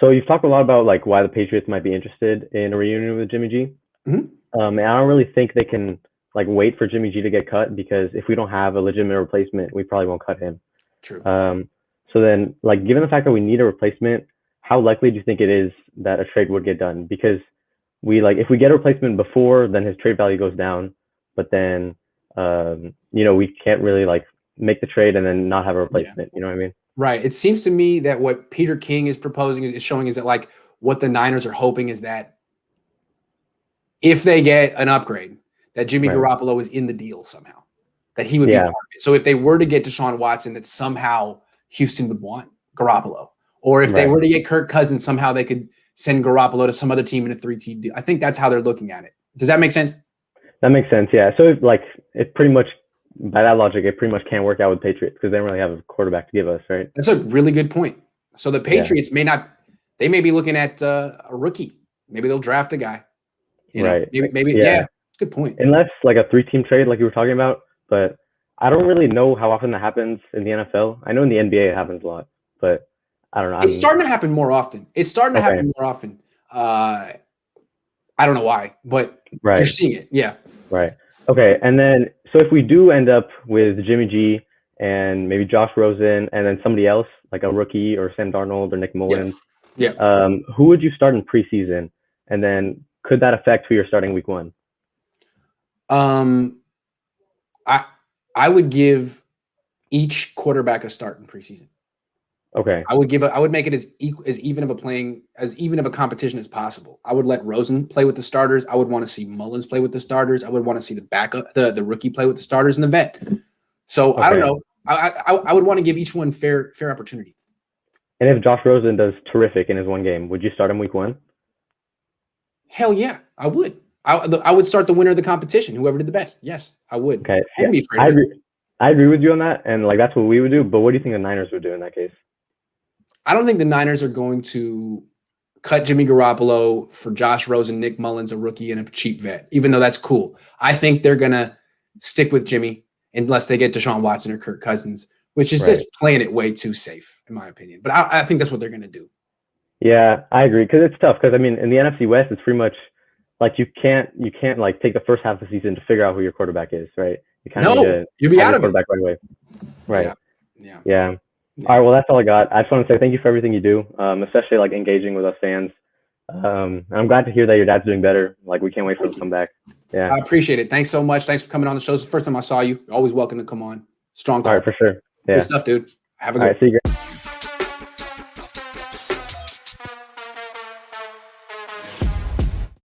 So you've talked a lot about like why the Patriots might be interested in a reunion with Jimmy G. Mhm. And I don't really think they can like wait for Jimmy G to get cut because if we don't have a legitimate replacement, we probably won't cut him. True. So then, like, given the fact that we need a replacement, how likely do you think it is that a trade would get done? Because we like if we get a replacement before, then his trade value goes down. But then, we can't really like make the trade and then not have a Yeah. replacement. You know what I mean? Right. It seems to me that what Peter King is proposing is showing is that like what the Niners are hoping is that if they get an upgrade, that Jimmy Right. Garoppolo is in the deal somehow, that he would be Yeah. part of it. So if they were to get Deshaun Watson, that somehow Houston would want Garoppolo. Or if they Right. were to get Kirk Cousins, somehow they could send Garoppolo to some other team in a 3-team deal. I think that's how they're looking at it. Does that make sense? That makes sense. Yeah. So it pretty much by that logic, it pretty much can't work out with Patriots because they don't really have a quarterback to give us, right? That's a really good point. So the Yeah. Patriots they may be looking at a rookie. Maybe they'll draft a guy. Right. Maybe, Yeah. yeah, good point. Unless like a 3-team trade like you were talking about, but I don't really know how often that happens in the NFL. I know in the NBA it happens a lot, but I don't know. It's starting to happen more often. I don't know why, but you're Right. seeing it. Yeah. Right. Okay. And then, so if we do end up with Jimmy G and maybe Josh Rosen and then somebody else, like a rookie or Sam Darnold or Nick Mullins, Yeah. who would you start in preseason? And then could that affect who you're starting week 1? I would give each quarterback a start in preseason. Okay. I would make it as even of a competition as possible. I would let Rosen play with the starters. I would want to see Mullins play with the starters. I would want to see the backup, the rookie play with the starters and the vet. So I don't know. I would want to give each one fair opportunity. And if Josh Rosen does terrific in his one game, would you start him week 1? Hell yeah, I would. I would start the winner of the competition, whoever did the best. Yes, I would. Okay. I wouldn't be afraid of it. I agree with you on that, and like that's what we would do. But what do you think the Niners would do in that case? I don't think the Niners are going to cut Jimmy Garoppolo for Josh Rosen, Nick Mullins, a rookie, and a cheap vet, even though that's cool. I think they're going to stick with Jimmy unless they get Deshaun Watson or Kirk Cousins, which is just playing it way too safe, in my opinion. But I think that's what they're going to do. Yeah, I agree. Because it's tough. Because I mean, in the NFC West, it's pretty much like you can't like take the first half of the season to figure out who your quarterback is, right? You kind of need to you'll be out of quarterback right away. Right. Yeah. Yeah. All right. Well, that's all I got. I just want to say thank you for everything you do, especially like engaging with us fans. I'm glad to hear that your dad's doing better. Like we can't wait for him to come back. Yeah. I appreciate it. Thanks so much. Thanks for coming on the show. It's the first time I saw you. You're always welcome to come on. Strong call. All right, for sure. Yeah. Good stuff, dude. Have a good All right. See you guys.